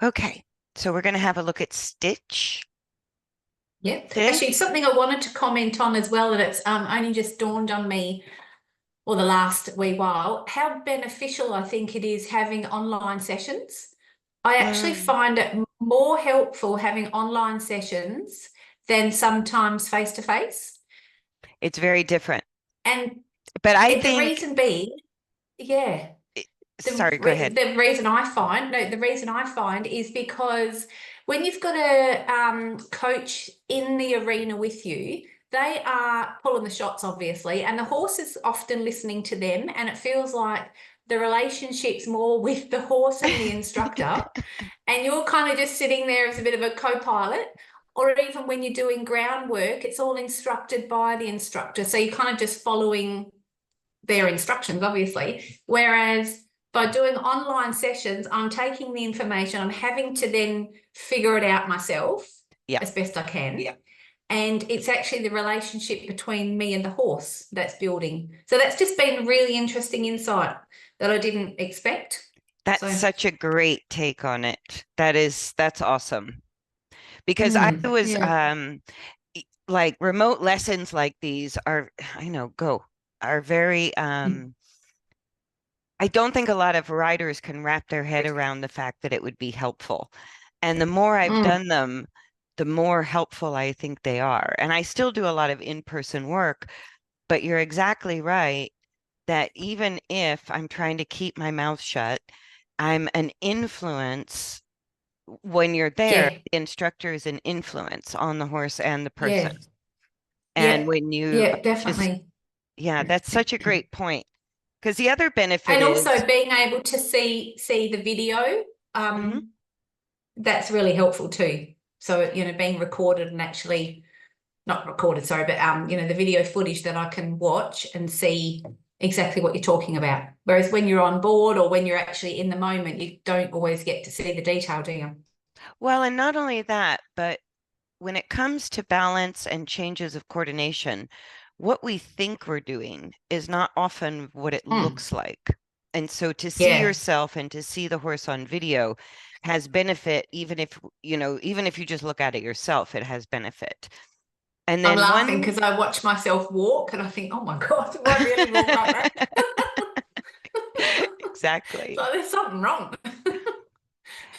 Okay, so we're going to have a look at Stitch Yeah, today. actually, something I wanted to comment on as well, and it's only just dawned on me, or the last wee while, how beneficial I think it is having online sessions. I actually Mm, find it more helpful having online sessions than sometimes face to face. it's very different, And but I the think, reason being, yeah, sorry, go ahead. the reason I find, no, the reason I find is because when you've got a coach in the arena with you, they are pulling the shots, obviously, and the horse is often listening to them, and it feels like the relationship's more with the horse and the instructor, and you're kind of just sitting there as a bit of a co-pilot. Or even when you're doing groundwork, it's all instructed by the instructor. So you're kind of just following their instructions, obviously. Whereas by doing online sessions, I'm taking the information, I'm having to then figure it out myself Yeah, as best I can. Yeah. And it's actually the relationship between me and the horse that's building. So that's just been really interesting insight that I didn't expect. that's So, such a great take on it. That's awesome. Because I was yeah. like remote lessons like these are, I know, are very I don't think a lot of riders can wrap their head around the fact that it would be helpful. And the more I've Mm, done them, the more helpful I think they are. And I still do a lot of in-person work, but you're exactly right that even if I'm trying to keep my mouth shut, I'm an influence when you're there. yeah, The instructor is an influence on the horse and the person. yeah, And yeah, when you yeah, just, definitely. yeah, that's such a great point. Because the other benefit And is, also being able to see the video, mhm. that's really helpful too. So, being recorded and actually not recorded, sorry, but the video footage that I can watch and see exactly what you're talking about. Whereas when you're on board or when you're actually in the moment, you don't always get to see the detail, do you? Well, and not only that, but when it comes to balance and changes of coordination, what we think we're doing is not often what it Mm. looks like. And so to see Yeah. yourself and to see the horse on video has benefit, even if you just look at it yourself, it has benefit. And I'm then laughing one, because I watch myself walk and I think, oh my God, do I really walk like that? exactly. So there's something wrong.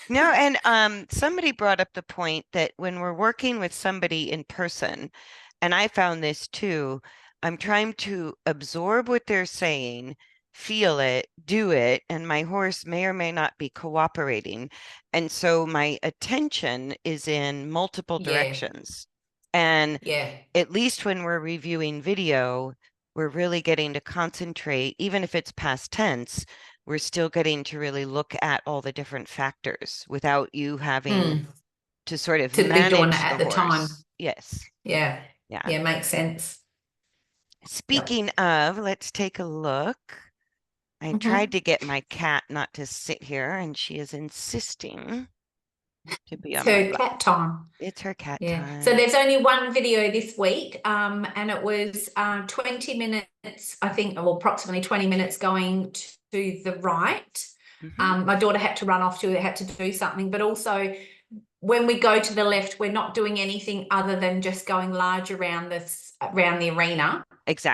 No, and somebody brought up the point that when we're working with somebody in person, and I found this too, I'm trying to absorb what they're saying, feel it, do it, and my horse may or may not be cooperating. And so my attention is in multiple Yeah, directions. And yeah. at least when we're reviewing video, we're really getting to concentrate, even if it's past tense, we're still getting to really look at all the different factors without you having Mm. to sort of To be doing it manage the at the time. horse. Yes. Yeah, Yeah. yeah, makes sense. Yep. Speaking of, let's take a look. I tried Hmm. to get my cat not to sit here, and she is insisting to be on my So lap. cat time. It's her cat Yeah. So time. there's only one video this week, and it was 20 minutes, I think, or approximately 20 minutes going to the right. Hmm. My daughter had to run off to, had to do something, but also when we go to the left, we're not doing anything other than just going large around the arena.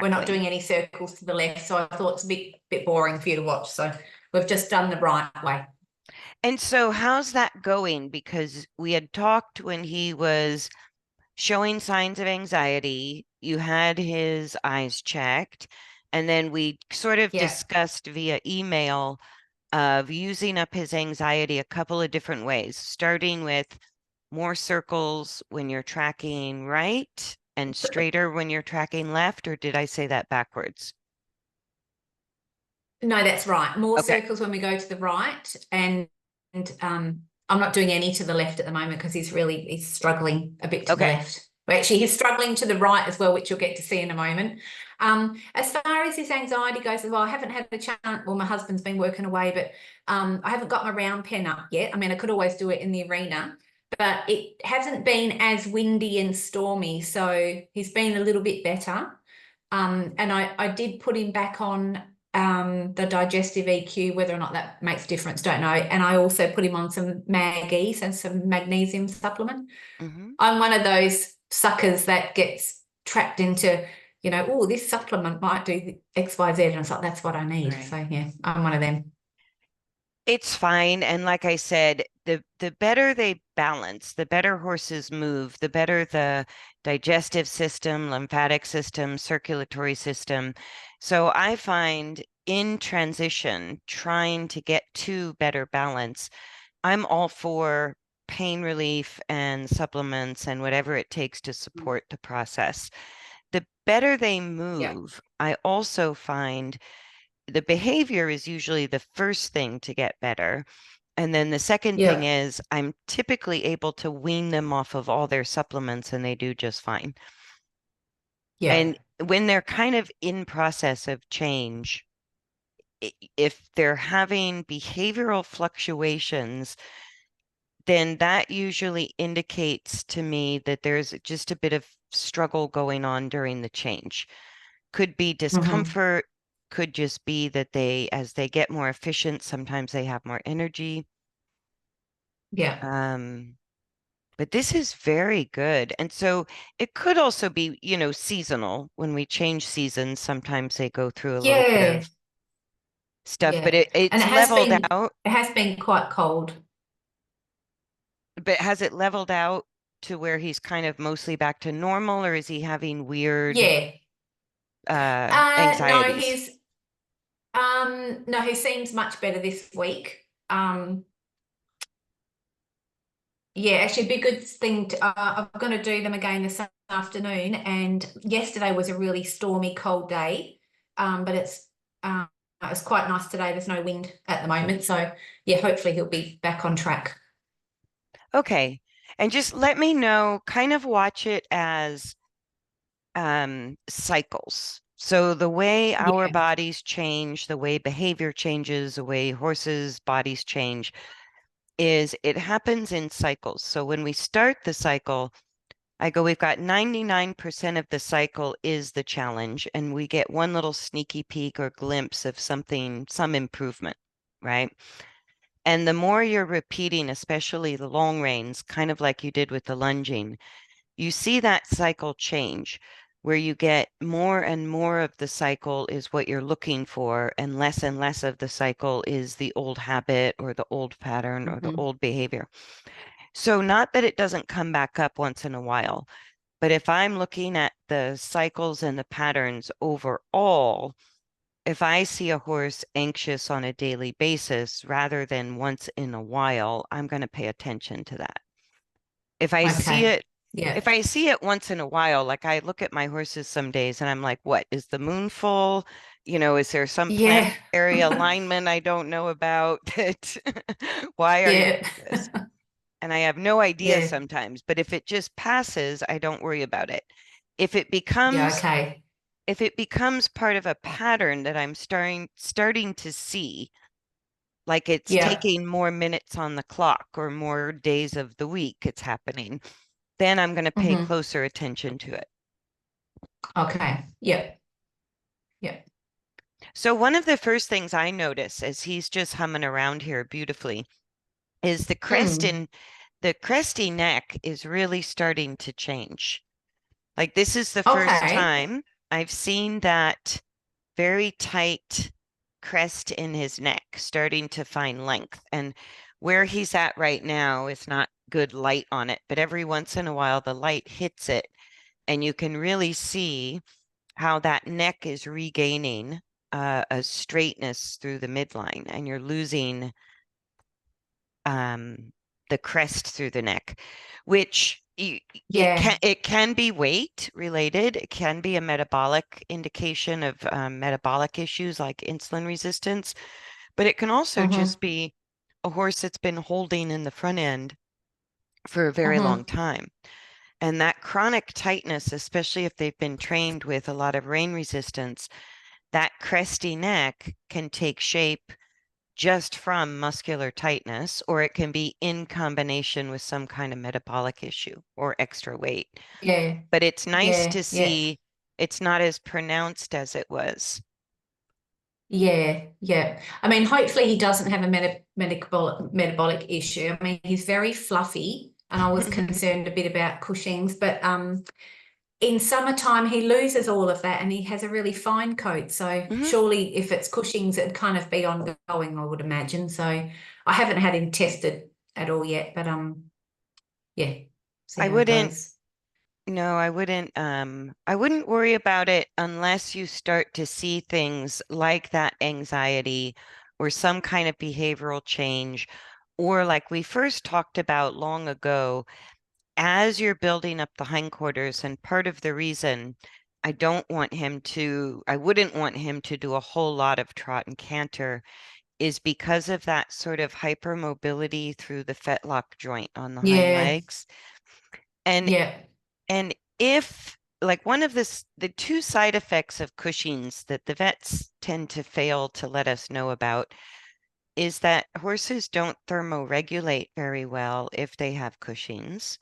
We're not Exactly. doing any circles to the left. So I thought it's a bit boring for you to watch. So we've just done the right way. And so, how's that going? Because we had talked when he was showing signs of anxiety, you had his eyes checked, and then we sort of Yeah. discussed via email of using up his anxiety a couple of different ways, starting with more circles when you're tracking right and straighter when you're tracking left, or did I say that backwards? No, that's right. More Okay. circles when we go to the right, and I'm not doing any to the left at the moment because he's struggling a bit to the Okay. left. Well, actually, he's struggling to the right as well, which you'll get to see in a moment. As far as his anxiety goes, well, I haven't had a chance. Well, my husband's been working away, but I haven't got my round pen up yet. I mean, I could always do it in the arena, but it hasn't been as windy and stormy, so he's been a little bit better. And I did put him back on. the digestive EQ, whether or not that makes a difference, don't know. And I also put him on some Mag-E, and some magnesium supplement. Hmm. I'm one of those suckers that gets trapped into, oh, this supplement might do X, Y, Z. And it's like, that's what I need. Right. So yeah, I'm one of them. It's fine. And like I said, the better they balance, the better horses move, the better the digestive system, lymphatic system, circulatory system. So I find in transition, trying to get to better balance, I'm all for pain relief and supplements and whatever it takes to support the process. The better they Yeah. move, I also find the behavior is usually the first thing to get better. And then the second thing Yeah. is I'm typically able to wean them off of all their supplements and they do just fine. Yeah. And when they're kind of in process of change, if they're having behavioral fluctuations, then that usually indicates to me that there's just a bit of struggle going on during the change. Could be Hmm. discomfort, could just be that as they get more efficient, sometimes they have more energy. Yeah. Um, but this is very good. And so it could also be, seasonal. When we change seasons, sometimes they go through a little bit Yeah. of stuff, but Yeah. And it's leveled out. it has been quite cold. But has it leveled out to where he's kind of mostly back to normal, or is he having weird Yeah. No, anxieties? no, he seems much better this week. Yeah, actually, it'd be a good thing to, I'm going to do them again this afternoon. And yesterday was a really stormy, cold day. But it's quite nice today. There's no wind at the moment. So yeah, hopefully he'll be back on track. Okay. And just let me know, kind of watch it as cycles. So the way our Yeah. bodies change, the way behavior changes, the way horses' bodies change, is it happens in cycles. So when we start the cycle, I go, we've got 99% of the cycle is the challenge, and we get one little sneaky peek or glimpse of something, some improvement, right? And the more you're repeating, especially the long reins, kind of like you did with the lunging, you see that cycle change where you get more and more of the cycle is what you're looking for, and less of the cycle is the old habit or the old pattern or the Hmm. old behavior. So, not that it doesn't come back up once in a while, but if I'm looking at the cycles and the patterns overall, if I see a horse anxious on a daily basis rather than once in a while, I'm going to pay attention to that. If I see Okay. it, Yeah. if I see it once in a while, like I look at my horses some days and I'm like, what is the moon full? Is there some Yeah. planetary alignment I don't know about that why are you Yeah. like this? And I have no idea Yeah. sometimes, but if it just passes, I don't worry about it. If it Yeah. becomes Okay. if it becomes part of a pattern that I'm starting to see, like it's Yeah. taking more minutes on the clock or more days of the week it's happening, then I'm going to pay Hmm. closer attention to it. Okay. Yeah. Yeah. So one of the first things I notice as he's just humming around here beautifully is Mm. the cresty neck is really starting to change. Like this is the first Okay. time I've seen that very tight crest in his neck starting to find length. And where he's at right now is not good light on it, but every once in a while the light hits it and you can really see how that neck is regaining a straightness through the midline and you're losing um, the crest through the neck, which Yeah. it can be weight related. It can be a metabolic indication of metabolic issues like insulin resistance, but it can also Hmm. just be a horse that's been holding in the front end for a very long Hmm. time. And that chronic tightness, especially if they've been trained with a lot of rein resistance, that cresty neck can take shape just from muscular tightness, or it can be in combination with some kind of metabolic issue or extra weight. Yeah. But it's nice Yeah. to Yeah. see it's not as pronounced as it was. Yeah, yeah. I mean, hopefully he doesn't have a metabolic issue. I mean, he's very fluffy, and I was concerned a bit about Cushing's, but in summertime he loses all of that and he has a really fine coat. So Mhm. surely if it's Cushing's, it'd kind of be ongoing, I would imagine. So I haven't had him tested at all yet, but yeah, see I how he wouldn't, goes. no, I wouldn't worry about it unless you start to see things like that anxiety or some kind of behavioral change, or like we first talked about long ago, as you're building up the hindquarters, and part of the reason I wouldn't want him to do a whole lot of trot and canter is because of that sort of hypermobility through the fetlock joint on the hind Yeah, legs. And yeah. and if like one of the two side effects of Cushing's that the vets tend to fail to let us know about is that horses don't thermoregulate very well if they have Cushing's,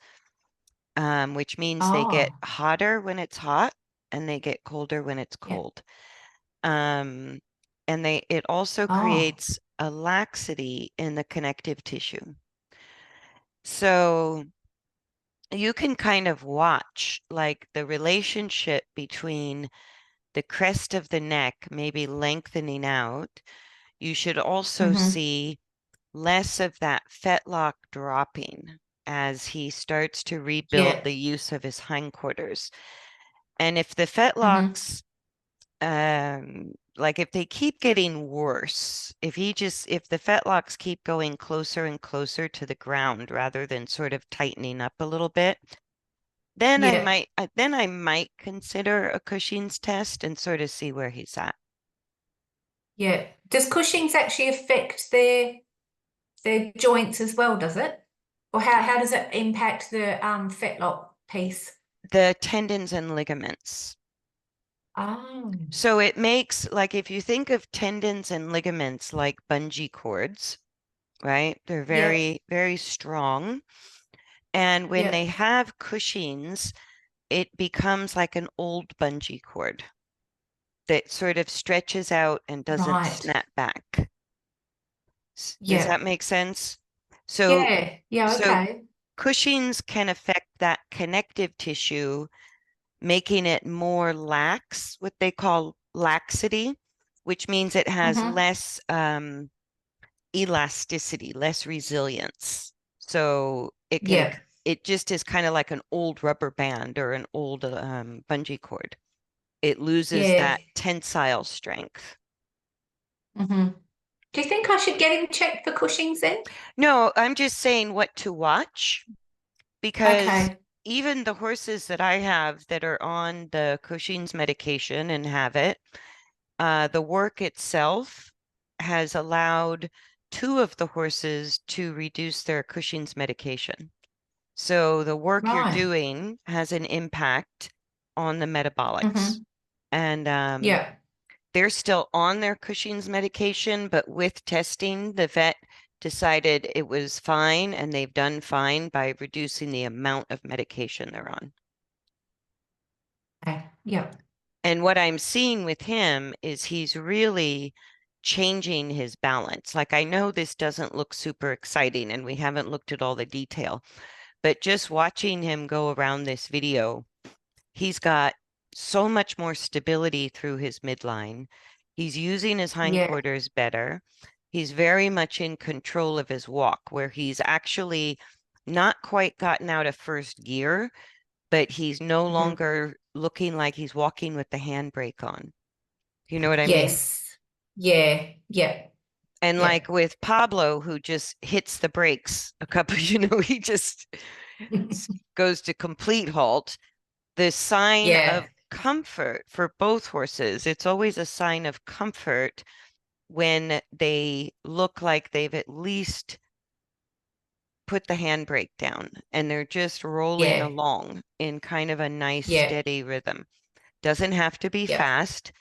which means they get Oh, hotter when it's hot and they get colder when it's yeah. cold. Um, and it also Oh, creates a laxity in the connective tissue. So you can kind of watch like the relationship between the crest of the neck maybe lengthening out. You should also mm-hmm. see less of that fetlock dropping as he starts to rebuild Yeah. the use of his hindquarters. And if the Mm-hmm. fetlocks, like if they keep getting worse, if the fetlocks keep going closer and closer to the ground rather than sort of tightening up a little bit, Yeah. then I might consider a Cushing's test and sort of see where he's at. Yeah. Does Cushing's actually affect their joints as well, does it? Or how does it impact the fetlock piece? The tendons and ligaments. Oh, So it makes, like, if you think of tendons and ligaments like bungee cords, right? They're yep, very, very strong. And when they yep, have Cushing's, it becomes like an old bungee cord that sort of stretches out and doesn't right. snap back. Does that Yep. make sense? So, Yeah, yeah, so okay. Cushing's can affect that connective tissue, making it more lax, what they call laxity, which means it has Mm-hmm. less elasticity, less resilience. So Yeah, it just is kind of like an old rubber band or an old bungee cord. It loses yeah. that tensile strength. Mm-hmm. Do you think I should get him checked for Cushing's then? No, I'm just saying what to watch because Okay, even the horses that I have that are on the Cushing's medication and have it, the work itself has allowed two of the horses to reduce their Cushing's medication. So the work you're right. doing has an impact on the metabolics. Mm-hmm. And Yeah, they're still on their Cushing's medication, but with testing, the vet decided it was fine and they've done fine by reducing the amount of medication they're on. okay, yeah, And what I'm seeing with him is he's really changing his balance. Like I know this doesn't look super exciting and we haven't looked at all the detail, but just watching him go around this video, he's got so much more stability through his midline. He's using his yeah. hindquarters better. He's very much in control of his walk, where he's actually not quite gotten out of first gear, but he's no Mm-hmm. longer looking like he's walking with the handbrake on. You know what I mean? Yes. Yeah, yeah, And yeah. like with Pablo, who just hits the brakes a couple, he just goes to complete halt. The sign of Yeah, comfort for both horses, it's always a sign of comfort when they look like they've at least put the handbrake down and they're just rolling yeah, along in kind of a nice, yeah, steady rhythm. Doesn't have to be yeah, fast.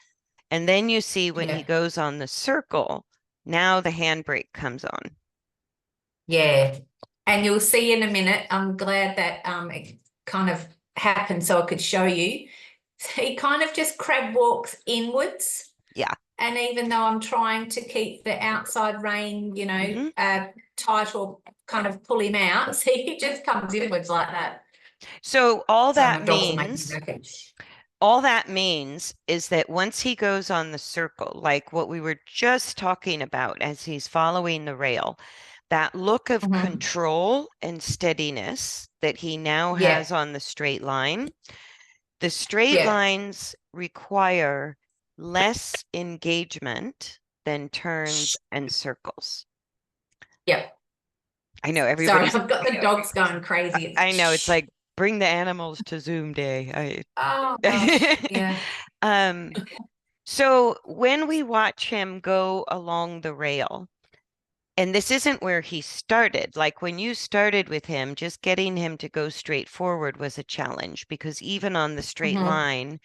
And then you see when he yeah, goes on the circle, now the handbrake comes on. yeah. And you'll see in a minute. I'm glad that it kind of happened so I could show you. So he kind of just crab walks inwards. Yeah. And even though I'm trying to keep the outside rein, Hmm. tight or kind of pull him out, see, he just comes inwards like that. So So my dogs are making a racket. all that means is that once he goes on the circle, like what we were just talking about as he's following the rail, that look of Hmm. control and steadiness that he now Yeah, has on the straight line, the straight yeah, lines require less engagement than turns and circles. yeah. I know Sorry, everybody's, I've got the dogs going crazy. I know it's It's like bring the animals to Zoom day. oh gosh, I yeah. um so when we watch him go along the rail, and this isn't where he started, like when you started with him, just getting him to go straight forward was a challenge because even on the straight Hmm. line,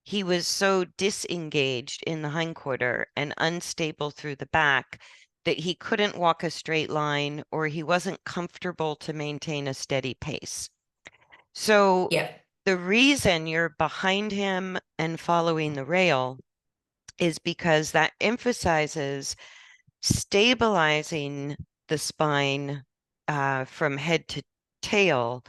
he was so disengaged in the hindquarter and unstable through the back that he couldn't walk a straight line or he wasn't comfortable to maintain a steady pace. So Yeah. the reason you're behind him and following the rail is because that emphasizes stabilizing the spine from head to tail,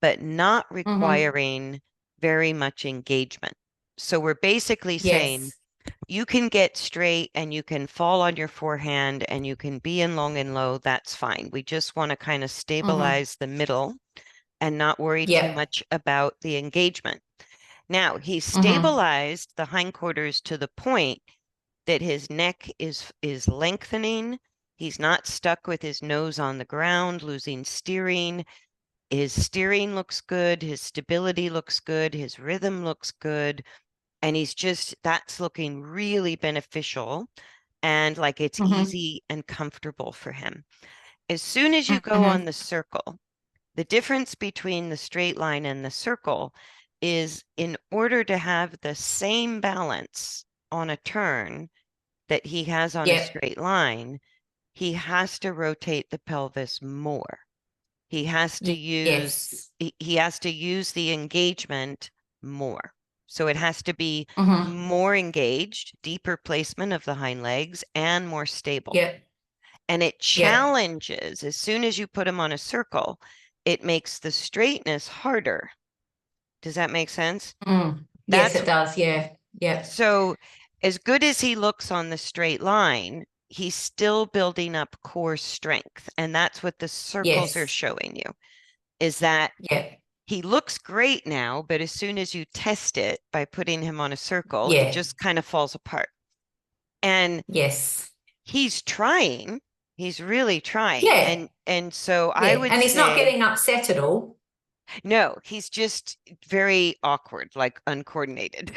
but not Hmm. requiring very much engagement. So we're basically saying Yes. you can get straight and you can fall on your forehand and you can be in long and low. That's fine. We just want to kind of Hmm. stabilize the middle and not worry too Yeah. much about the engagement. Now, he's Hmm. stabilized the hindquarters to the point that his neck is lengthening. He's not stuck with his nose on the ground, losing steering. His steering looks good, his stability looks good, his rhythm looks good, and that's looking really beneficial and like it's Hmm. easy and comfortable for him. As soon as you go on Hmm. the circle, the difference between the straight line and the circle is in order to have the same balance on a turn that he has on a Yeah. straight line, he has to rotate the pelvis more. He has to use Yes. he has to use the engagement more. So it has to be Hmm. more engaged, deeper placement of the hind legs and more stable. Yeah. And it Yeah. challenges as soon as you put him on a circle, it makes the straightness harder. Does that make sense? Mm. Yes, That's it does. Yeah. Yeah. so as good as he looks on the straight line, he's still building up core strength. And that's what the circles are Yes. showing you is that Yeah. he looks great now, but as soon as you test it by putting him on a circle, it Yeah. just kind of falls apart. And Yes. he's trying, he's really trying. Yeah. And so I Yeah. would And he's not say getting upset at all. no, he's just very awkward, like uncoordinated.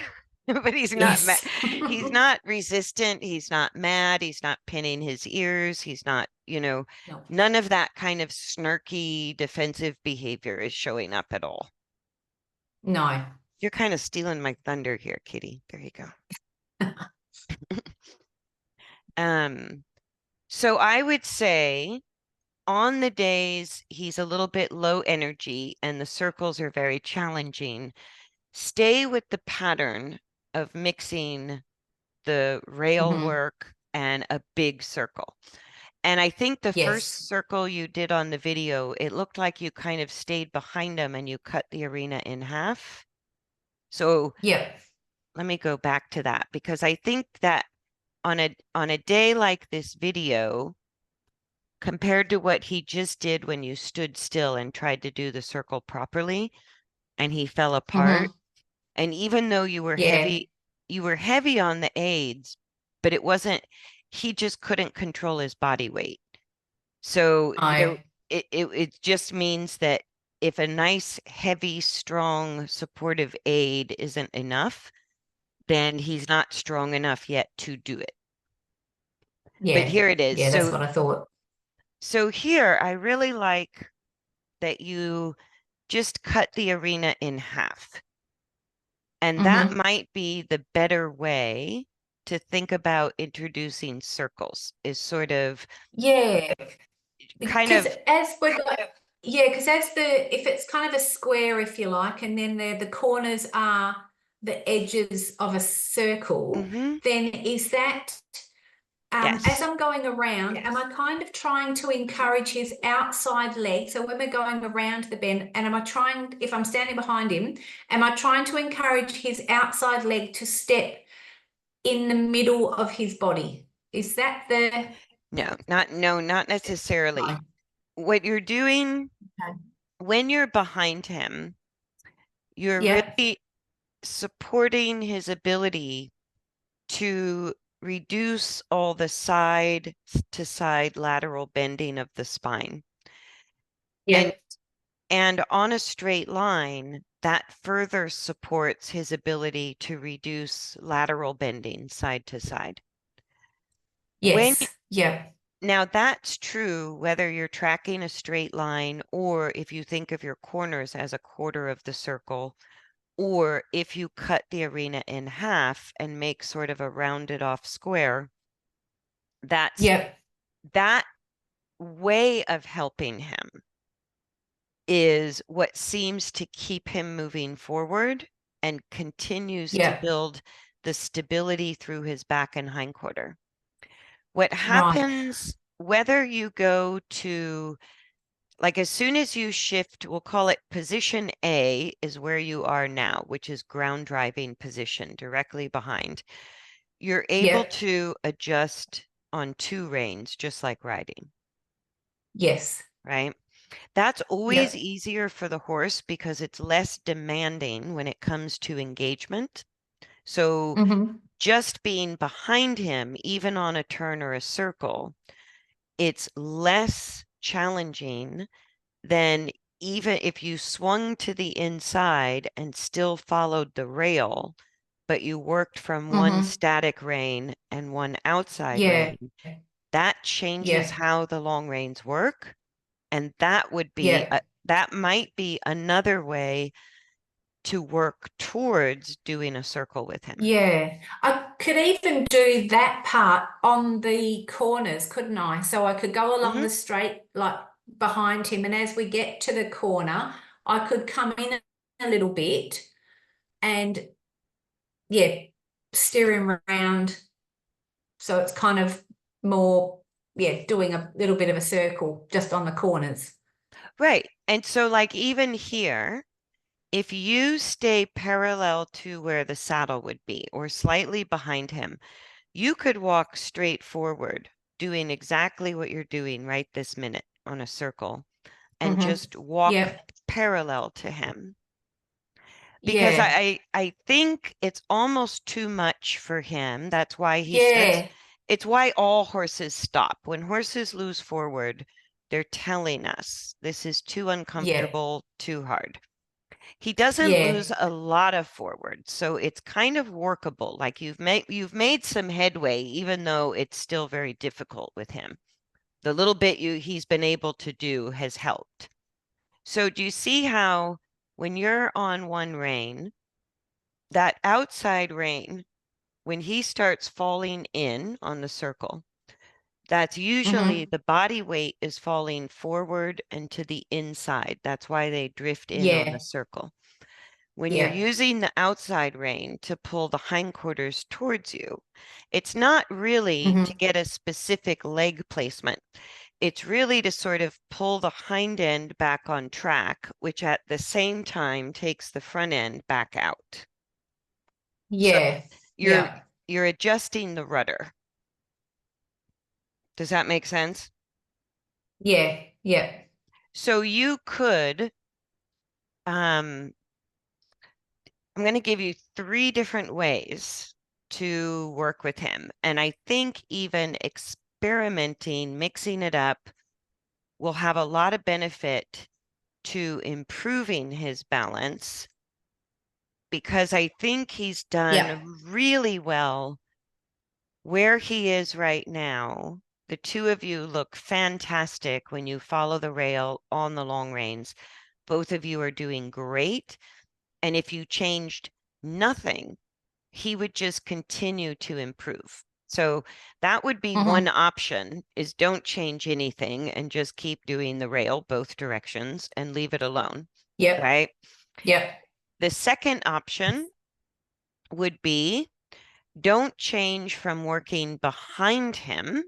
But Yes. he's not resistant, he's not mad, he's not pinning his ears, he's not, No. none of that kind of snarky defensive behavior is showing up at all. No. You're kind of stealing my thunder here, Kitty. There you go. Um, so I would say on the days he's a little bit low energy and the circles are very challenging, stay with the pattern of mixing the rail Hmm. work and a big circle. And I think the Yes. first circle you did on the video, it looked like you kind of stayed behind them and you cut the arena in half. So Yep. let me go back to that because I think that on a day like this video, compared to what he just did when you stood still and tried to do the circle properly and he fell apart, Hmm. and even though Yeah. you were heavy on the aids, but it wasn't, he just couldn't control his body weight. So there, I. it just means that if a nice, heavy, strong, supportive aid isn't enough, then he's not strong enough yet to do it. But Yeah. here it is. Yeah. That's what I thought. So here I really like that you just cut the arena in half. And that Hmm. might be the better way to think about introducing circles, is sort of Yeah. kind Because of, as we're yeah, because as the if it's kind of a square, if you like, and then the corners are the edges of a circle, Mm-hmm. then is that as Yes. I'm going around, am I kind of trying to encourage his outside leg? So when we're going around the bend, and am I trying, if I'm standing behind him, am I trying to encourage his outside leg to step in the middle of his body? Is that the No, not necessarily. no? What you're doing Okay. when you're behind him, you're Yep, really supporting his ability to reduce all the side to side lateral bending of the spine. And yep, and on a straight line, that further supports his ability to reduce lateral bending side to side. When yes, yep, Now that's true whether you're tracking a straight line or if you think of your corners as a quarter of the circle, or if you cut the arena in half and make sort of a rounded off square. That's yep, that way of helping him is what seems to keep him moving forward and continues to yep, build the stability through his back and hindquarter. What right, happens whether you go to, like, as soon as you shift, we'll call it position A is where you are now, which is ground driving position directly behind. You're able yep, to adjust on two reins, just like riding, yes, right? That's always yep, easier for the horse because it's less demanding when it comes to engagement. So mm-hmm, just being behind him, even on a turn or a circle, it's less challenging than even if you swung to the inside and still followed the rail, but you worked from one mm-hmm, static rein and one outside yeah, rein. That changes yeah, how the long reins work. And yeah. that might be another way to work towards doing a circle with him. Yeah, I could even do that part on the corners, couldn't I? So I could go along Hmm. the straight, like behind him, and as we get to the corner, I could come in a little bit and, yeah, steer him around. So it's kind of more, yeah, doing a little bit of a circle just on the corners. Right. And so, like, even here, if you stay parallel to where the saddle would be or slightly behind him, you could walk straight forward, doing exactly what you're doing right this minute on a circle, and Mm-hmm. just walk Yep. parallel to him. Because Yeah. I think it's almost too much for him. Yeah. It's why all horses stop. When horses lose forward, they're telling us this is too Yeah. uncomfortable, too hard. He doesn't Yeah. lose a lot of forward, so it's kind of workable. Like you've made some headway, even though it's still very difficult with him. The little bit he's been able to do has helped. So do you see how when you're on one rein, that outside rein, when he starts falling in on the circle, that's usually Mm-hmm. the body weight is falling forward and to the inside. That's why they drift in on the Yeah. circle. When you're Yeah. using the outside rein to pull the hindquarters towards you, it's not really to Mm-hmm. get a specific leg placement. It's really to sort of pull the hind end back on track, which at the same time takes the front end back out. So Yeah. you're Yeah. you're adjusting the rudder. Does that make sense? Yeah. Yeah. So you could, um, I'm going to give you three different ways to work with him. And I think even experimenting, mixing it up, will have a lot of benefit to improving his balance because I think he's Yeah. done really well where he is right now. The two of you look fantastic when you follow the rail on the long reins. Both of you are doing great. And if you changed nothing, he would just continue to improve. So that would be one Mm-hmm. option is don't change anything and just keep doing the rail both directions and leave it alone, Yep. right? Yep. The second option would be don't change from working behind him,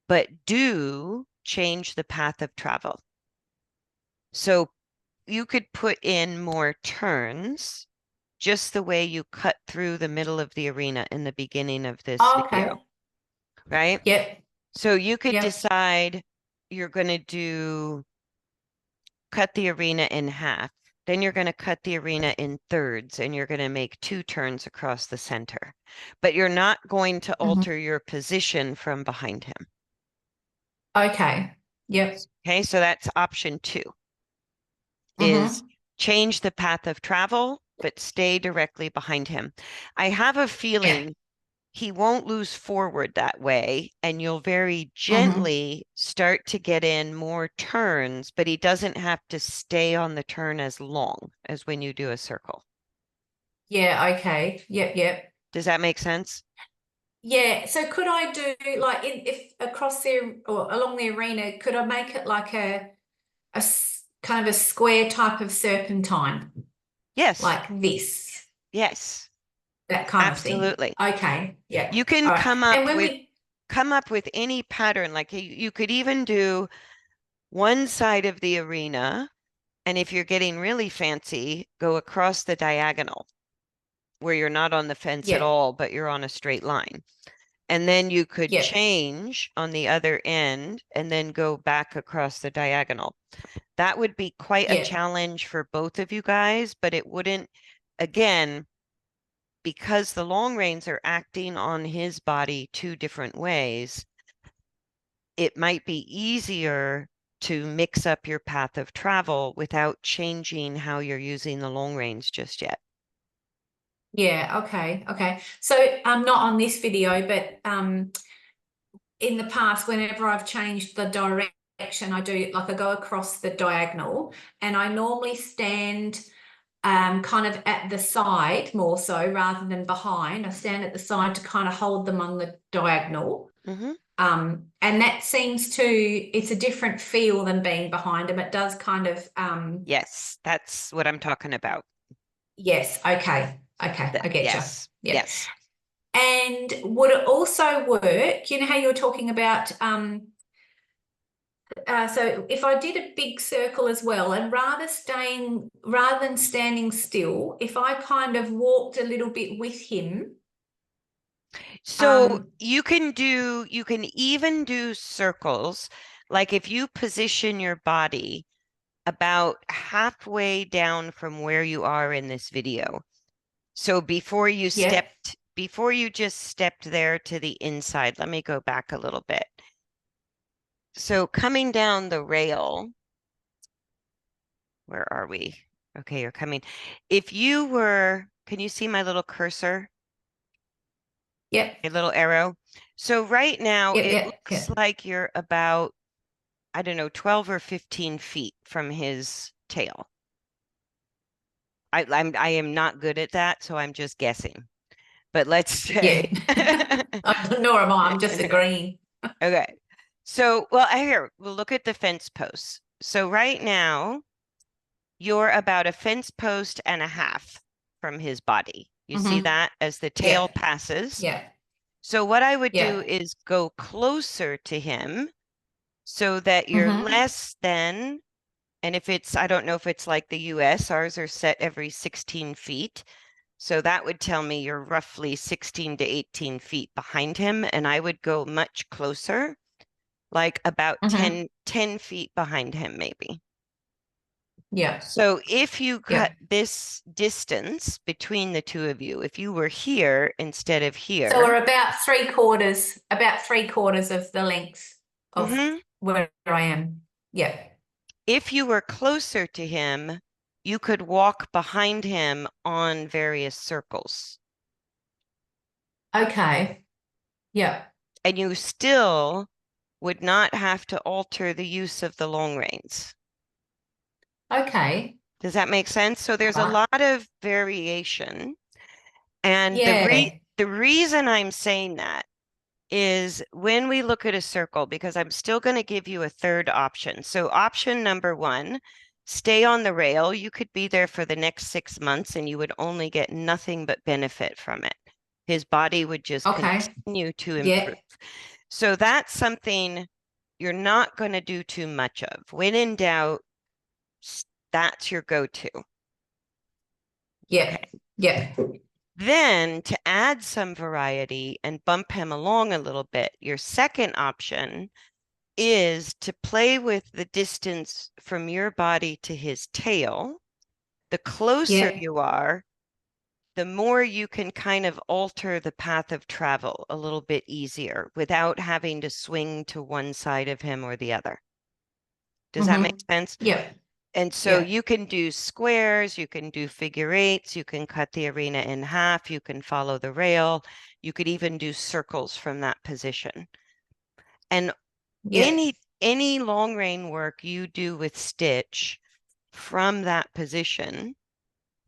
but do change the path of travel. So you could put in more turns, just the way you cut through the middle of the arena in the beginning of this Oh, video, okay. right? Yep. So you could Yep. decide you're going to do cut the arena in half. Then you're going to cut the arena in thirds and you're going to make 2 turns across the center. But you're not going to Hmm. alter your position from behind him. Okay. Yep. Okay, so that's option 2 is Hmm. change the path of travel, but stay directly behind him. I have a Yeah. feeling he won't lose forward that way, and you'll very Hmm. gently start to get in more turns, but he doesn't have to stay on the turn as long as when you do a circle. Yeah. Okay. Yep. Yep. Does that make sense? Yeah. So could I do like if across the or along the arena, could I make it like kind of a square type of serpentine, Yes, like this, yes, that kind of thing? absolutely. Okay. Yeah. You can All right. And when we come up with any pattern. Like you could even do one side of the arena, and if you're getting really fancy, go across the diagonal where you're not on the fence at yeah. all, but you're on a straight line. And then you could Yeah. change on the other end and then go back across the diagonal. That would be quite a Yeah. challenge for both of you guys, but it wouldn't, again, because the long reins are acting on his body 2 different ways, it might be easier to mix up your path of travel without changing how you're using the long reins just yet. Yeah, okay, okay. So not on this video, but in the past, whenever I've changed the direction, I do like I go across the diagonal and I normally stand kind of at the side more so rather than behind. I stand at the side to kind of hold them on the diagonal. Hmm. And that seems to, it's a different feel than being behind them. It does kind of, Yes, that's what I'm talking about. yes, okay, okay, I get you. Yes, Yeah. yes. And would it also work? You know how you were talking about, so if I did a big circle as well, and rather than standing still, if I kind of walked a little bit with him, So um, you can even do circles. Like if you position your body about halfway down from where you are in this video. So yeah, before you just stepped there to the inside, let me go back a little bit. So coming down the rail, where are we? Okay, you're coming. If you were, can you see my little cursor, yep, a little arrow? So right now yep, it yep, looks yep, like you're about, I don't know, 12 or 15 feet from his tail. I am not good at that, so I'm just guessing. But let's say yeah. Nor am I. I'm just agreeing. okay. So, well, here, we'll look at the fence posts. So right now, you're about a fence post and a half from his body. You see Hmm. that as the tail Yeah, passes. yeah, So what I would do yeah. is go closer to him so that you're Hmm. less than, and if it's, I don't know if it's like the US, ours are set every 16 feet. So that would tell me you're roughly 16 to 18 feet behind him, and I would go much closer, like about Hmm. 10 feet behind him, maybe. Yeah, So if you cut yeah. this distance between the two of you, if you were here instead of So here, we're about three quarters of the length of mhm, where I am. Yeah. if you were closer to him, you could walk behind him on various circles, Okay. Yeah. and you still would not have to alter the use of the long reins. Okay. Does that make sense? So there's a Right. lot of variation. And Yeah. the reason I'm saying that is when we look at a circle, because I'm still going to give you a third option. So option number 1, stay on the rail. You could be there for the next 6 months and you would only get nothing but benefit from it. His body would just Okay. continue to improve. Yeah. So that's something you're not going to do too much of. When in doubt, that's your go-to. Yeah. Okay. Yeah. Then to add some variety and bump him along a little bit, your second option is to play with the distance from your body to his tail. The closer Yeah. you are, the more you can kind of alter the path of travel a little bit easier without having to swing to one side of him or the other. Does that make Mm-hmm. sense? Yeah. And so Yeah. you can do squares, you can do figure eights, you can cut the arena in half, you can follow the rail, you could even do circles from that position. And Yeah. any long rein work you do with Stitch from that position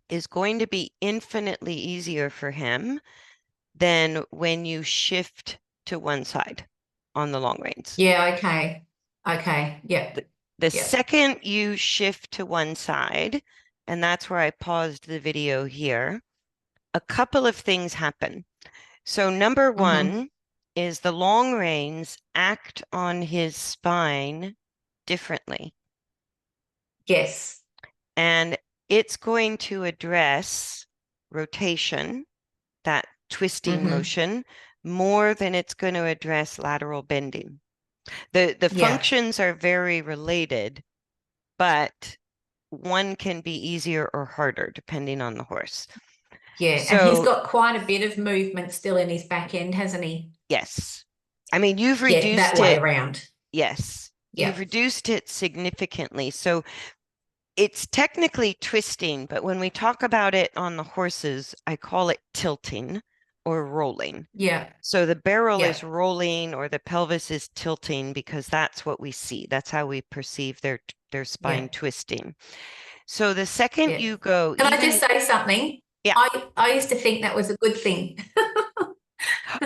is going to be infinitely easier for him than when you shift to one side on the long reins. Yeah. Okay. Okay. Yeah. The Yeah. second you shift to one side, and that's where I paused the video here, a couple of things happen. So number Mm-hmm. one is the long reins act on his spine differently. Yes. And it's going to address rotation, that twisting Mm-hmm. motion, more than it's going to address lateral bending. The Yeah. functions are very related, but one can be easier or harder depending on the horse. Yeah. And he's So, got quite a bit of movement still in his back end, hasn't he? yes. I mean, you've Yeah, that reduced way it. around. Yes. You've Yeah. reduced it significantly. So it's technically twisting, but when we talk about it on the horses, I call it tilting or rolling. Yeah. So the barrel Yeah. is rolling or the pelvis is tilting because that's what we see. That's how we perceive their spine Yeah. twisting. So the second Yeah. you go, Can I just even say something? yeah. I used to think that was a good thing.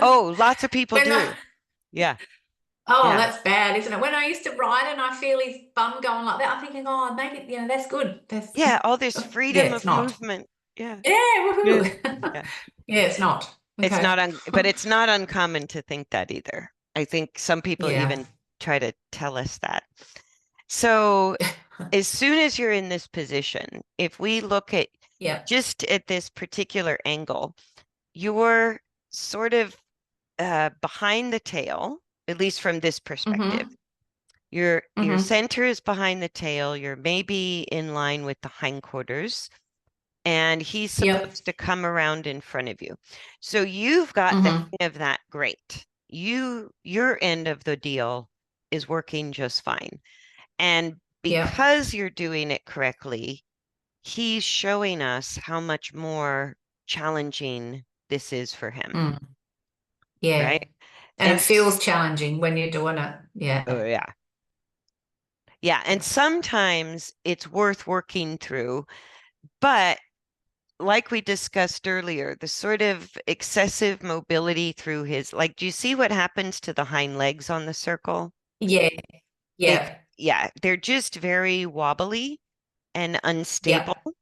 Oh, lots of people When do. Yeah. oh, Yeah. that's bad, isn't it? When I used to ride and I feel his bum going like that, I'm thinking, oh, maybe, that's good. That's Yeah, all this yeah, freedom it's of not. movement. Yeah. Yeah, Yeah. woohoo. Yeah. Yeah, it's not. It's Okay. not but it's not uncommon to think that either. I think some people Yeah. even try to tell us that. So as soon as you're in this position, if we look at Yeah. just at this particular angle, you're sort of behind the tail, at least from this perspective. Mm-hmm. Your Mm-hmm. center is behind the tail. You're maybe in line with the hindquarters, and he's Yep. supposed to come around in front of you. So you've got the Mm-hmm. hang of that great. Your end of the deal is working just fine. And Yep. because you're doing it correctly, he's showing us how much more challenging this is for him, Mm. Yeah. right? And And it feels challenging when you're doing it. oh Yeah. yeah. Yeah, and Yeah. sometimes it's worth working through, but like we discussed earlier, the sort of excessive mobility through his, like, do you see what happens to the hind legs on the circle? Yeah. They, Yeah. yeah, they're just very wobbly and unstable. Yep.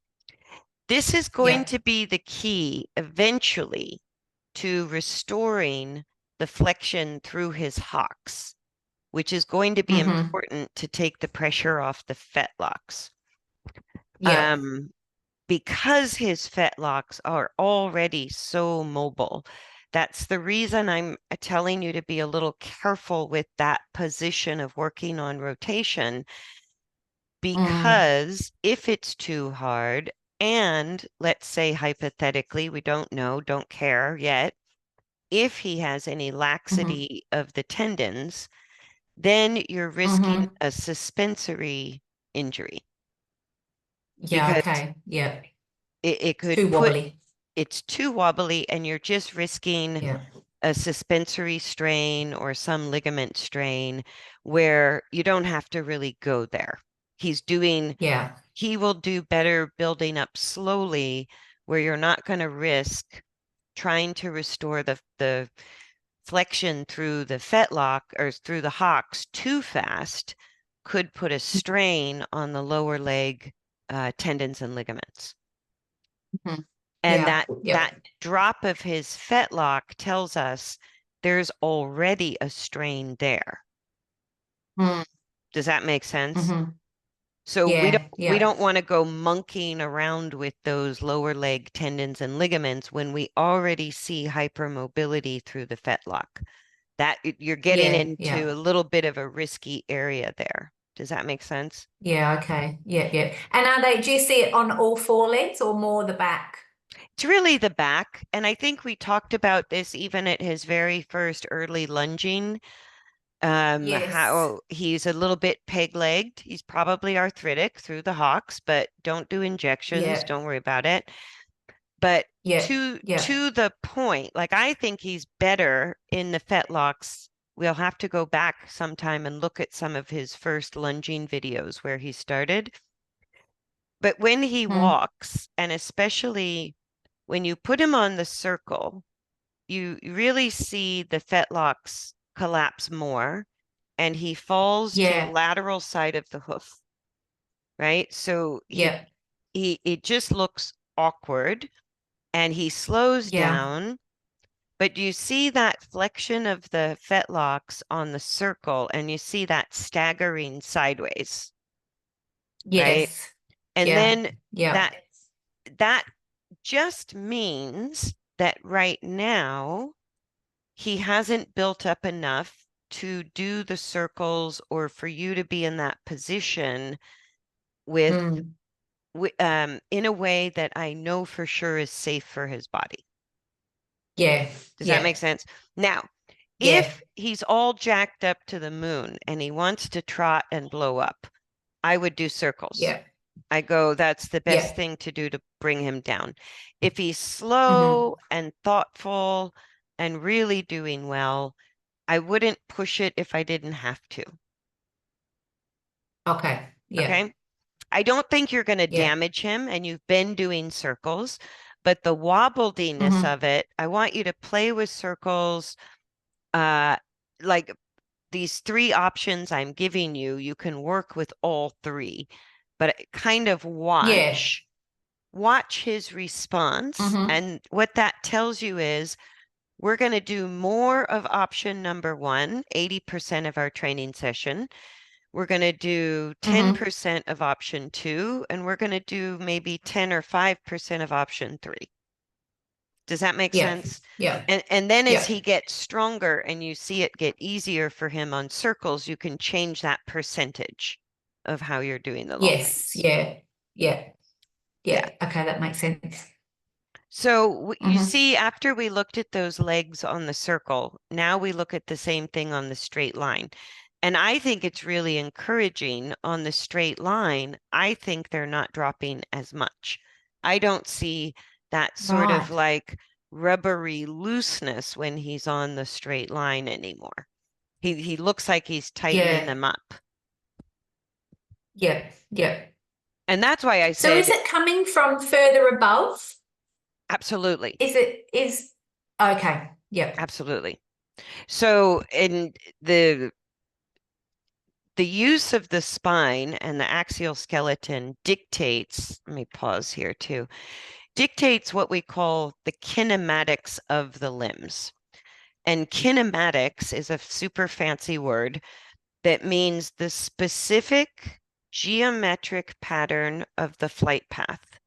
This is going Yep. to be the key eventually to restoring the flexion through his hocks, which is going to be Mm-hmm. important to take the pressure off the fetlocks. Yep. Um, because his fetlocks are already so mobile. That's the reason I'm telling you to be a little careful with that position of working on rotation, Mm. because if it's too hard, and let's say hypothetically, we don't know, don't care yet, if he has any Mm-hmm. laxity of the tendons, then you're risking Mm-hmm. a suspensory injury Yeah. because Okay. Yeah. it It's could too put wobbly. it's too wobbly and you're just risking Yeah. a suspensory strain or some ligament strain where you don't have to really go there. He's doing, Yeah. he will do better building up slowly where you're not going to risk trying to restore the flexion through the fetlock or through the hocks too fast, could put a strain on the lower leg tendons and ligaments. Mhm. And Yeah. that Yep. drop of his fetlock tells us there's already a strain there. Mm. Does that make sense? Mhm. So Yeah. we Yeah. don't want to go monkeying around with those lower leg tendons and ligaments when we already see hypermobility through the fetlock. That you're getting Yeah. into Yeah. a little bit of a risky area there. Does that make sense? Yeah. Okay. Yeah. Yeah. And do you see it on all four legs or more the back? It's really the back. And I think we talked about this even at his very first early lunging, Yes. how he's a little bit peg-legged. He's probably arthritic through the hocks, but don't do injections. Yeah. Don't worry about it. But Yeah. Yeah. to the point, like I think he's better in the fetlocks. We'll have to go back sometime and look at some of his first lunging videos where he started. But when he Mm. walks, and especially when you put him on the circle, you really see the fetlocks collapse more and he falls to the Yeah. lateral side of the hoof, right? So Yeah. he it just looks awkward and he slows Yeah. down, but you see that flexion of the fetlocks on the circle and you see that staggering sideways, right? Yes. And Yeah. then Yeah. that that just means that right now he hasn't built up enough to do the circles or for you to be in that position with, Mm. in a way that I know for sure is safe for his body. Yeah. Does that Yeah. make sense? Now, Yeah. if he's all jacked up to the moon and he wants to trot and blow up, I would do circles. Yeah. I go, that's the best Yeah. thing to do to bring him down. If he's Hmm. slow and thoughtful and really doing well, I wouldn't push it if I didn't have to. Okay. Yeah. Okay. I don't think you're going to Yeah. damage him, and you've been doing circles, but the wobbliness Hmm. of it, I want you to play with circles. Uh, like these three options I'm giving you, you can work with all three, but kind of Yeah. watch his response. Hmm. And what that tells you is we're going to do more of option number one, 80% of our training session. We're going to do Hmm. 10% of option two, and we're going to do maybe 10 or 5% of option three. Does that make Yeah. sense? Yeah. And then as Yeah. he gets stronger and you see it get easier for him on circles, you can change that percentage of how you're doing the long Yes. range. Yeah. Yeah. Yeah. Yeah. Okay, that makes sense. So you Hmm. see, after we looked at those legs on the circle, now we look at the same thing on the straight line. And I think it's really encouraging on the straight line. I think they're not dropping as much. I don't see that sort of Right. like rubbery looseness when he's on the straight line anymore. He looks like he's tightening Yeah. them up. Yeah. Yeah. And that's why I So is said, it coming from further above? absolutely, Is okay. Yep. absolutely. So in the use of the spine and the axial skeleton dictates, let me pause here too, dictates what we call the kinematics of the limbs. And kinematics is a super fancy word that means the specific geometric pattern of the flight path.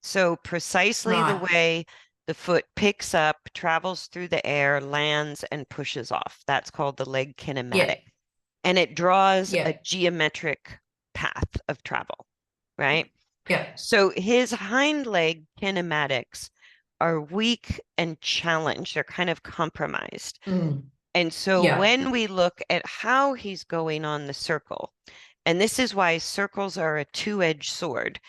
So precisely the Right. way the foot picks up, travels through the air, lands, and pushes off. That's called the leg kinematic. Yep. And it draws a Yep. geometric path of travel, right? Yep. So his hind leg kinematics are weak and challenged. They're kind of compromised. Mm. And so Yep. when we look at how he's going on the circle, and this is why circles are a two-edged sword.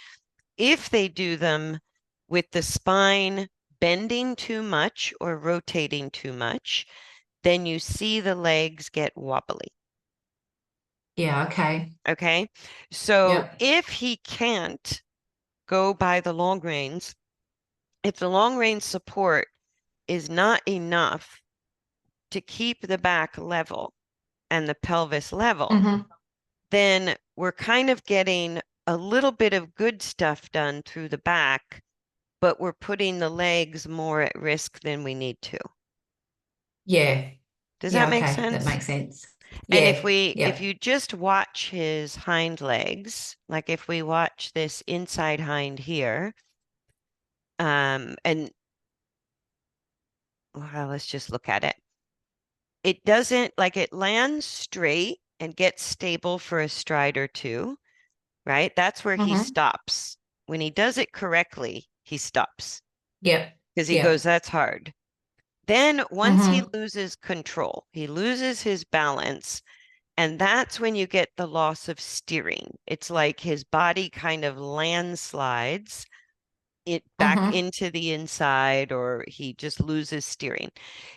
If they do them with the spine bending too much or rotating too much, then you see the legs get wobbly. Yeah. Okay. Okay. So Yep. if he can't go by the long reins, if the long range support is not enough to keep the back level and the pelvis level, Hmm. then we're kind of getting a little bit of good stuff done through the back, but we're putting the legs more at risk than we need to. Yeah. Does that Yeah, make okay. That sense? makes sense. And if Yeah. you just watch his hind legs, like if we watch this inside hind here, and well, let's just look at it. It doesn't like it lands straight and gets stable for a stride or two, right? That's where he Mm-hmm. stops. When he does it correctly, he stops Yep. because he goes, Yep. that's hard. Then once he Mm-hmm. loses control, he loses his balance, and that's when you get the loss of steering. It's like his body kind of landslides it back Mm-hmm. into the inside, or he just loses steering.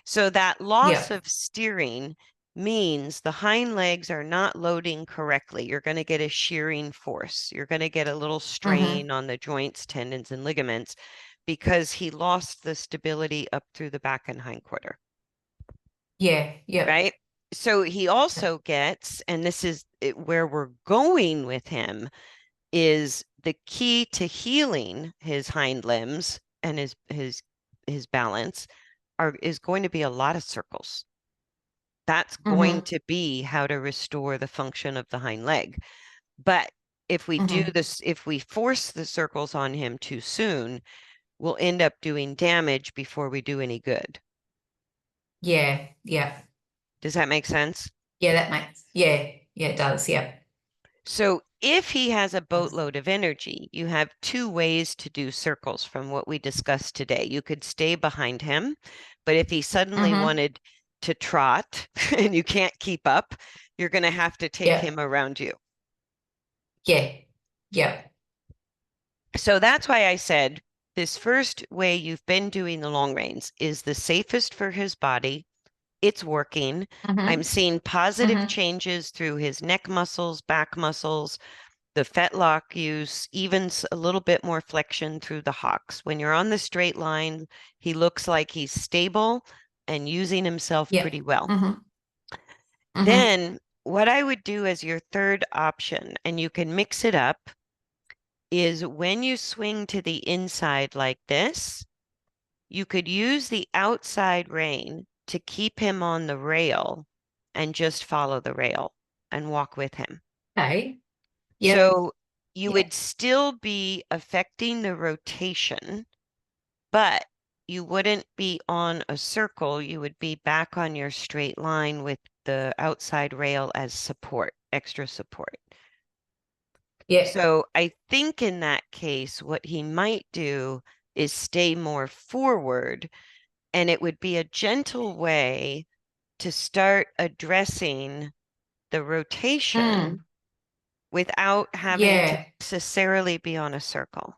So that loss Yep. of steering means the hind legs are not loading correctly. You're going to get a shearing force. You're going to get a little Mm-hmm. strain on the joints, tendons, and ligaments because he lost the stability up through the back and hindquarter, Yeah. Yep. right? So he also gets, and this is where we're going with him, is the key to healing his hind limbs and his balance is going to be a lot of circles. That's going Mm-hmm. to be how to restore the function of the hind leg. But if we do Mm-hmm. this, if we force the circles on him too soon, we'll end up doing damage before we do any good. Yeah. Yeah. Does that make sense? Yeah, that makes yeah. Yeah, it does. Yep. So if he has a Does. boatload of energy, you have two ways to do circles from what we discussed today. You could stay behind him, but if he suddenly Mm-hmm. wanted to trot and you can't keep up, you're going to have to take him Yep. around you. Yeah. Yep. So that's why I said this first way you've been doing the long reins is the safest for his body. It's working. I'm Mm-hmm. seeing positive Mm-hmm. changes through his neck muscles, back muscles, the fetlock use, even a little bit more flexion through the hocks. When you're on the straight line, he looks like he's stable and using himself Yep. pretty well. Mm-hmm. Mm-hmm. Then what I would do as your third option, and you can mix it up, is when you swing to the inside like this, you could use the outside rein to keep him on the rail and just follow the rail and walk with him. Okay. Yep. So you Yep. would still be affecting the rotation, but you wouldn't be on a circle. You would be back on your straight line with the outside rail as support, extra support. Yep. So I think in that case, what he might do is stay more forward, and it would be a gentle way to start addressing the rotation Mm. without having to Yeah. necessarily be on a circle.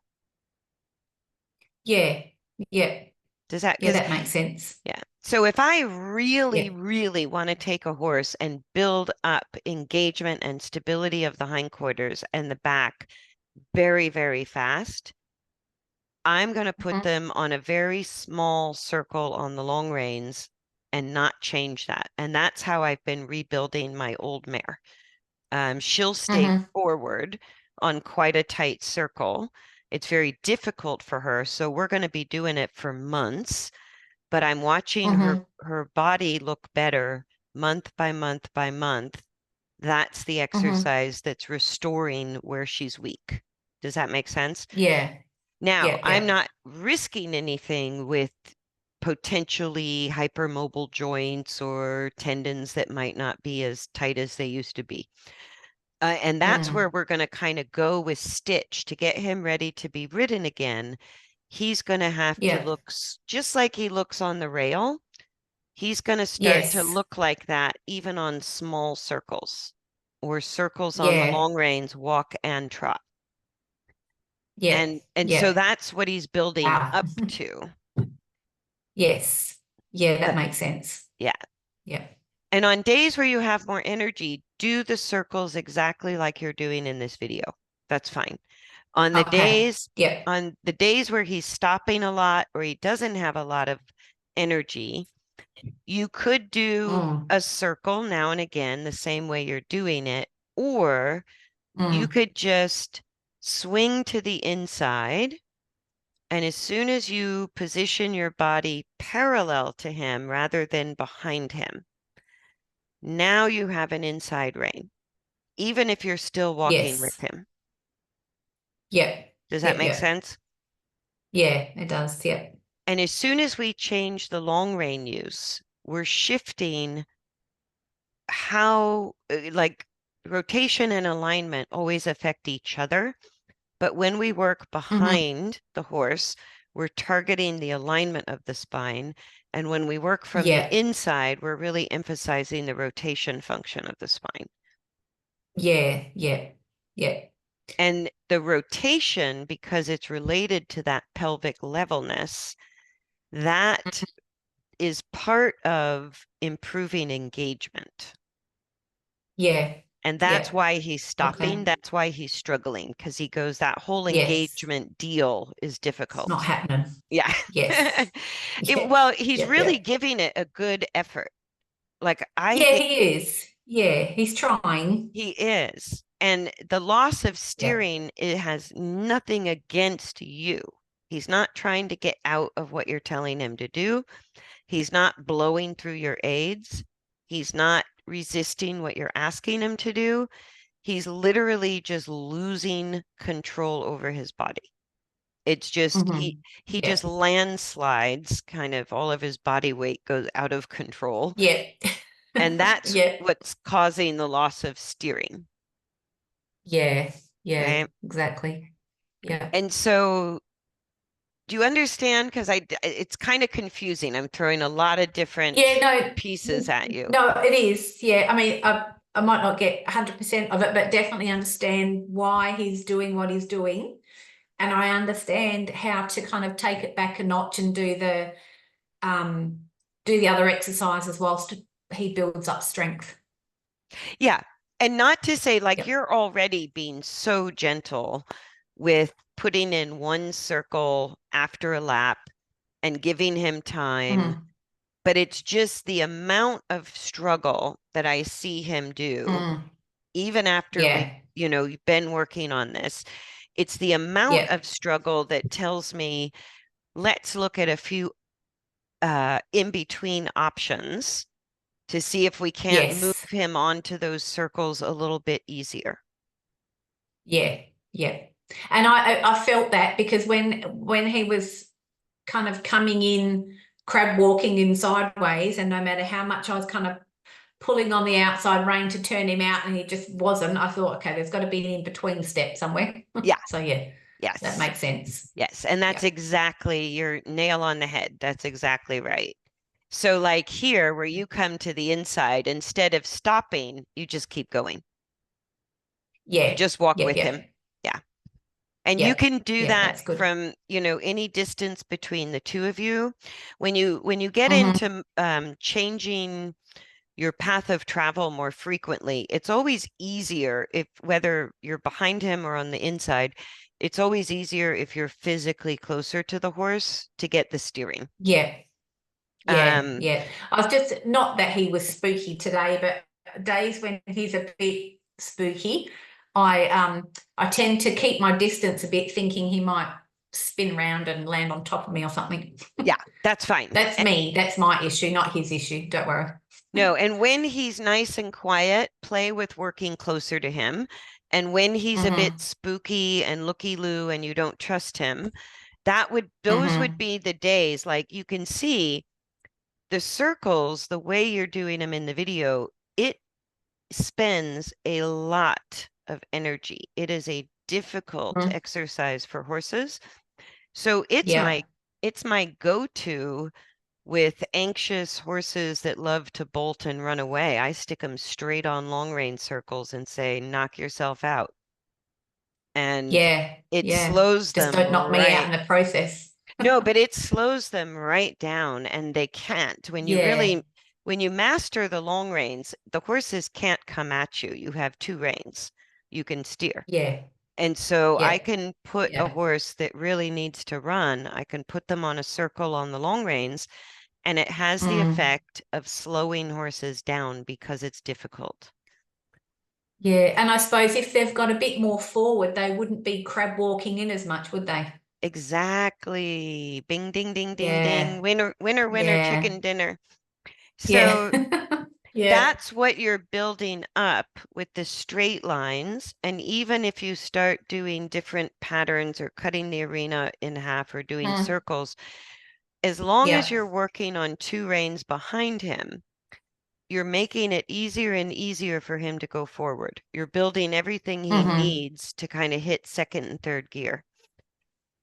Yeah. Yeah. Does that, Yeah, because, that makes sense. yeah. So if I really, Yeah. really want to take a horse and build up engagement and stability of the hindquarters and the back very, very fast, I'm going to put Mhm. them on a very small circle on the long reins and not change that. And that's how I've been rebuilding my old mare. She'll stay Mhm. forward on quite a tight circle. It's very difficult for her, so we're going to be doing it for months, but I'm watching Mhm. her body look better month by month by month. That's the Mhm. exercise that's restoring where she's weak. Does that make sense? Yeah. Now, Yeah. I'm Yeah. not risking anything with potentially hypermobile joints or tendons that might not be as tight as they used to be. And that's where Mm. we're going to kind of go with Stitch to get him ready to be ridden again. He's going to have to Yeah. look just like he looks on the rail. He's going to start to Yes. look like that even on small circles or circles on the Yeah. long reins, walk and trot. Yeah. And so Yeah. that's what he's building Wow. up to. Yes. Yeah, that But makes sense. yeah. Yeah. And on days where you have more energy, do the circles exactly like you're doing in this video. That's fine. On the Okay. days Yeah. on the days where he's stopping a lot or he doesn't have a lot of energy, you could do Mm. a circle now and again the same way you're doing it, Or you Mm. could just swing to the inside. And as soon as you position your body parallel to him rather than behind him, now you have an inside rein, even if you're still walking with Yes. him. Yep. Does that Yep. make Yep. sense? Yeah, it does. Yep. And as soon as we change the long rein use, we're shifting how, like, rotation and alignment always affect each other. But when we work Hmm. behind the horse, we're targeting the alignment of the spine. And when we work from the Yeah. inside, we're really emphasizing the rotation function of the spine. Yeah. Yeah. Yeah. And the rotation, because it's related to that pelvic levelness, that is part of improving engagement. Yeah. And that's Yeah. why he's stopping. Okay. That's why he's struggling, because he goes, that whole Yes. engagement deal is It's not difficult. happening. Yeah. Yes. Yeah. Well, he's Yeah. really Yeah. giving it a good effort. Like, I Yeah, think he is. Yeah, he's trying. he is. And the loss of Yeah. steering, it has nothing against you. He's not trying to get out of what you're telling him to do. He's not blowing through your aids. He's not resisting what you're asking him to do. He's literally just losing control over his body. It's just Hmm. he Yeah. just landslides, kind of all of his body weight goes out of control. Yeah. And that's Yeah. what's causing the loss of steering. Yeah. Yeah. Okay. Exactly. Yeah. And so do you understand? Because it's kind of confusing. I'm throwing a lot of Yeah, different pieces no, at you. no, it is. Yeah. I mean, I might not get 100% of it, but definitely understand why he's doing what he's doing. And I understand how to kind of take it back a notch and um do the other exercises whilst he builds up strength. Yeah. And not to say, like, Yep. you're already being so gentle with putting in one circle after a lap and giving him time, Mm, but it's just the amount of struggle that I see him do, mm, even after yeah. you've been working on this. It's the amount Yep. of struggle that tells me, let's look at a few in between options to see if we can't move Yes. him onto those circles a little bit easier. Yeah. Yeah. And I felt that because when he was kind of coming in, crab walking in sideways, and no matter how much I was kind of pulling on the outside rein to turn him out, and he just wasn't, I thought, okay, there's got to be an in-between step somewhere. Yeah, So yeah, that yes, makes sense. yes. And that's Yeah. exactly your nail on the head. That's exactly right. So, like here, where you come to the inside, instead of stopping, you just keep going. You Yeah. just walk Yeah. with Yeah. him. Yeah. And you Yeah. can do Yeah. that That's good. from, any distance between the two of you. When you get Hmm. into changing your path of travel more frequently, it's always easier if whether you're behind him or on the inside, it's always easier if you're physically closer to the horse to get the steering. Yeah. Yeah. Um, Yeah. I was just not that he was spooky today, but days when he's a bit spooky, I tend to keep my distance a bit, thinking he might spin around and land on top of me or something. yeah, that's fine. That's me. That's my issue, not his issue. Don't worry. No, and when he's nice and quiet, play with working closer to him. And when he's a bit Hmm. spooky and looky-loo and you don't trust him, those would Hmm. be the days, like, you can see the circles, the way you're doing them in the video, it spends a lot of energy. It is a difficult Hmm. exercise for horses. So it's my Yeah. it's my go-to with anxious horses that love to bolt and run away. I stick them straight on long rein circles and say, knock yourself out. And Yeah. it Yeah. slows Just them don't knock me out right. in the process. No, but it slows them right down and they can't. Yeah. When you master the long reins, the horses can't come at you. You have two reins. You can steer. Yeah. And so I Yeah. can put a Yeah. horse that really needs to run, I can put them on a circle on the long reins, and it has the Mm. effect of slowing horses down because it's difficult. Yeah. And I suppose if they've got a bit more forward, they wouldn't be crab walking in as much, would they? Exactly. Bing, ding, ding, ding, ding. Yeah. Winner, winner, winner, Yeah. chicken dinner. Yeah. So Yeah. that's what you're building up with the straight lines. And even if you start doing different patterns or cutting the arena in half or doing Mm. circles, as long as Yeah. you're working on two reins behind him, you're making it easier and easier for him to go forward. You're building everything he Hmm. needs to kind of hit second and third gear.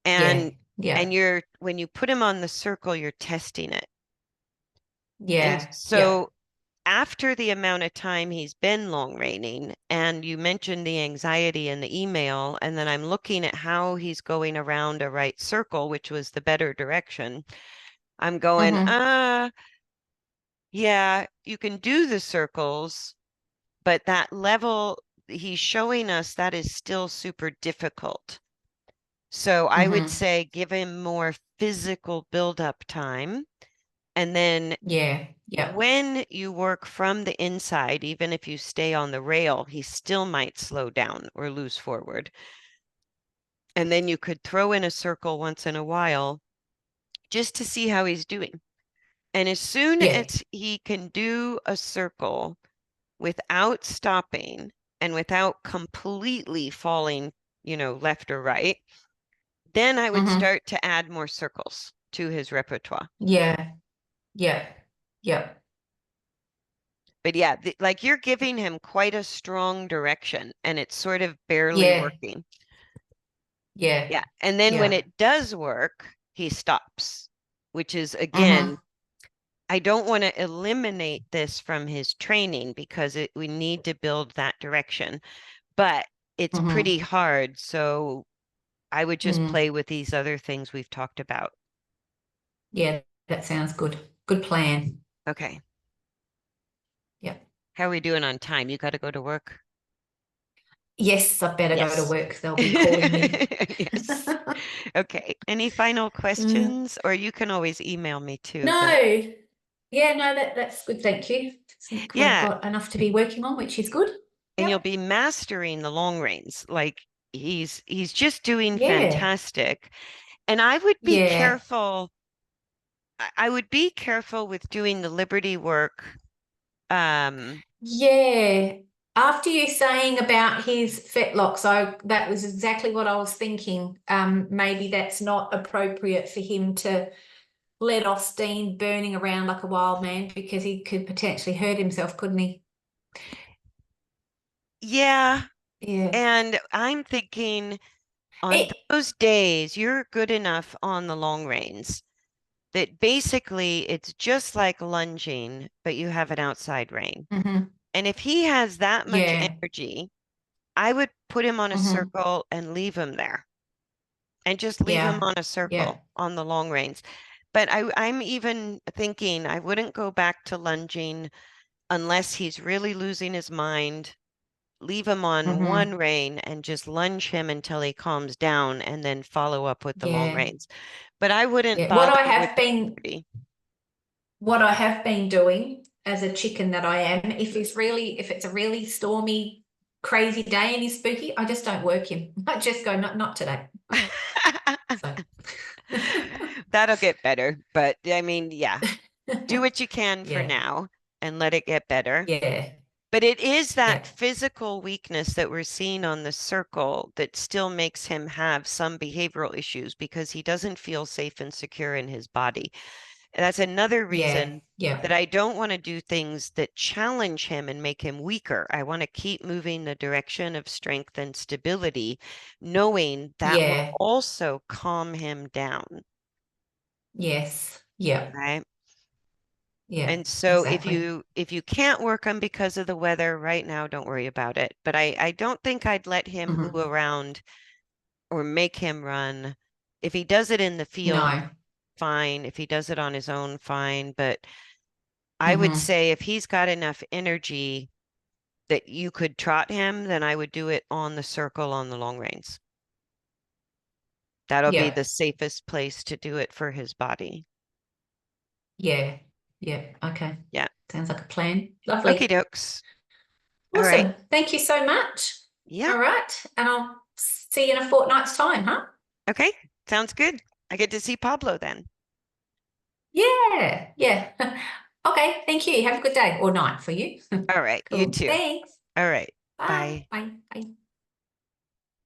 Yeah. And Yeah. you're when you put him on the circle, you're testing it. And Yeah. Yeah. so after the amount of time he's been long reining, and you mentioned the anxiety in the email, and then I'm looking at how he's going around a right circle, which was the better direction. I'm going, Hmm. yeah, you can do the circles, but that level he's showing us that is still super difficult. So I would Hmm. say give him more physical build-up time. And then Yeah. Yeah. when you work from the inside, even if you stay on the rail, he still might slow down or lose forward. And then you could throw in a circle once in a while just to see how he's doing. And as soon Yeah. as he can do a circle without stopping and without completely falling, left or right, then I would Hmm. start to add more circles to his repertoire. Yeah. Yeah. Yeah. But yeah, like you're giving him quite a strong direction and it's sort of barely Yeah. working. Yeah. Yeah. And then when Yeah. it does work, he stops, which is again, Hmm. I don't want to eliminate this from his training because we need to build that direction, but it's Hmm. pretty hard. So I would just Mm. play with these other things we've talked about. Yeah. That sounds good. Good plan. Okay. Yeah. How are we doing on time? You got to go to work? Yes, I better go to Yes. work. They'll be calling me. Yes. Okay. Any final Mm. questions? Or you can always email me too, but No. Yeah, no, that's good. Thank you. I think we've yeah. got enough to be working on, which is good. And you'll Yep. be mastering the long reins. Like he's just doing Yeah. fantastic. And I would be Yeah. careful. I would be careful with doing the Liberty work. Um, Yeah. After you saying about his fetlocks, that was exactly what I was thinking. Maybe that's not appropriate for him to let off steam burning around like a wild man because he could potentially hurt himself, couldn't he? yeah. Yeah. And I'm thinking on It. those days, you're good enough on the long reins that basically it's just like lunging, but you have an outside rein. Hmm. And if he has that much Yeah. energy, I would put him on a Hmm. circle and leave him there and just leave him Yeah. on a Yeah. circle on the long reins. But I'm even thinking I wouldn't go back to lunging unless he's really losing his mind. Leave him on one Hmm. rein and just lunge him until he calms down and then follow up with the long Yeah. reins. But I wouldn't Yeah. bother with the 30. What I have been doing as a chicken that I am, if it's a really stormy, crazy day and he's spooky, I just don't work him. I just go, not today. So That'll get better. But I mean, yeah, do what you can for yeah. now and let it get better. Yeah. But it is that Yeah. physical weakness that we're seeing on the circle that still makes him have some behavioral issues because he doesn't feel safe and secure in his body. And that's another Yeah. reason Yeah. that I don't want to do things that challenge him and make him weaker. I want to keep moving the direction of strength and stability, knowing that will Yeah. also calm him down, Yes. Yeah. right? Yeah. And so Exactly. if you can't work them because of the weather right now, don't worry about it. But I don't think I'd let him ooh Hmm. around or make him run. If he does it in the field, No. fine. If he does it on his own, fine. But I would Hmm. say if he's got enough energy that you could trot him, then I would do it on the circle on the long reins. That'll be Yeah. the safest place to do it for his body. Yeah. Yeah. Okay. Yeah. Sounds like a plan. Okie Lovely. dokes. All right. Awesome. Thank you so much. Yeah. All right. And I'll see you in a fortnight's time, huh? Okay. Sounds good. I get to see Pablo then. Yeah. Yeah. Okay. Thank you. Have a good day or night for you. All right. You Cool. too. Thanks. All right. Bye. Bye. Bye. Bye.